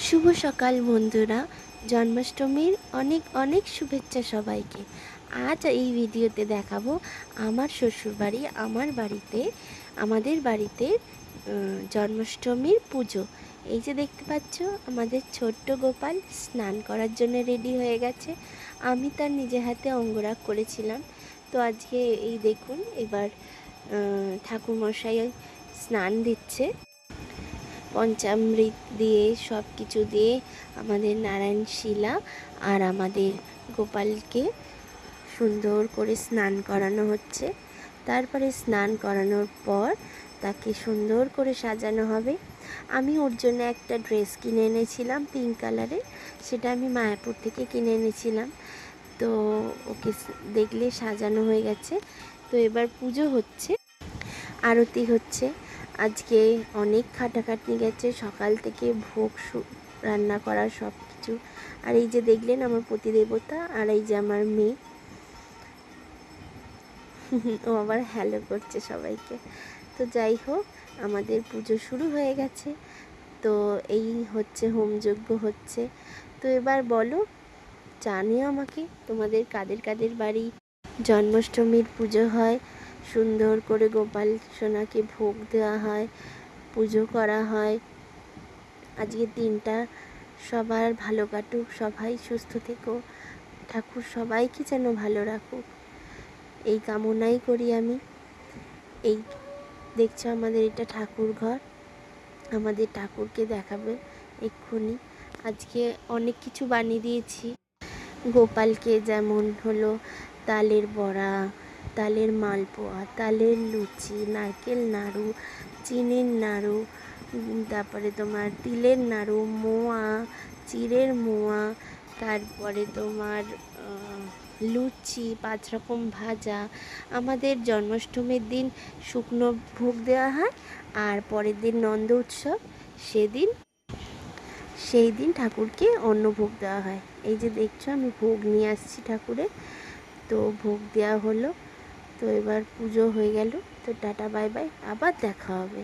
শুভ সকাল বন্ধুরা। জন্মাষ্টমীর অনেক অনেক শুভেচ্ছা সবাইকে। আজ এই ভিডিওতে দেখাবো আমার শ্বশুরবাড়ি, আমাদের বাড়িতে জন্মাষ্টমীর পুজো। এই যে দেখতে পাচ্ছ, আমাদের ছোট্ট গোপাল স্নান করার জন্য রেডি হয়ে গেছে। আমি তার নিজে হাতে অঙ্গরাগ করেছিলাম। তো আজকে এই দেখুন, এবার ঠাকুরমশাই স্নান দিচ্ছে পঞ্চামৃত দিয়ে, সব কিছু দিয়ে আমাদের নারায়ণ শিলা আর আমাদের গোপালকে সুন্দর করে স্নান করানো হচ্ছে। তারপরে স্নান করানোর পর তাকে সুন্দর করে সাজানো হবে। আমি ওর জন্য একটা ড্রেস কিনে এনেছিলাম পিঙ্ক কালারের, সেটা আমি মায়াপুর থেকে কিনে এনেছিলাম। তো ওকে দেখলে সাজানো হয়ে গেছে। তো এবার পুজো হচ্ছে, আরতি হচ্ছে। আজকে অনেক খাটাখাটনি গেছে, সকাল থেকে ভোগ রান্না করার সব কিছু। আর এই যে দেখলেন আমার পতিদেবতা, আর এই যে আমার মেয়ে, ও আবার হ্যালো করছে সবাইকে। তো যাই হোক, আমাদের পুজো শুরু হয়ে গেছে। তো এই হচ্ছে হোমযজ্ঞ হচ্ছে। তো এবার বলো, জানিও আমাকে তোমাদের কাদের কাদের বাড়ি জন্মাষ্টমীর পুজো হয়, সুন্দর করে গোপাল সোনাকে ভোগ দেওয়া হয়, পুজো করা হয়। আজকের দিনটা সবার ভালো কাটুক, সবাই সুস্থ থেকো, ঠাকুর সবাইকে যেন ভালো রাখুক, এই কামনাই করি আমি। এই দেখছো আমাদের এটা ঠাকুর ঘর, আমাদের ঠাকুরকে দেখাবে এক্ষুনি। আজকে অনেক কিছু বানিয়ে দিয়েছি গোপালকে, যেমন হলো তালের বড়া, তালের মালপোয়া, তালের লুচি, নারকেল নাড়ু, চিনির নাড়ু, তারপরে তোমার তিলের নাড়ু, মোয়া, চিড়ের মোয়া, তারপরে তোমার লুচি, 5 রকম ভাজা। আমাদের জন্মাষ্টমীর দিন শুকনো ভোগ দেওয়া হয়, আর পরের দিন নন্দ উৎসব, সেই দিন ঠাকুরকে অন্ন ভোগ দেওয়া হয়। এই যে দেখছো আমি ভোগ নিয়ে আসছি ঠাকুরের, তো ভোগ দেওয়া হলো। তো এবার পুজো হয়ে গেল। তো টাটা বাই বাই, আবার দেখা হবে।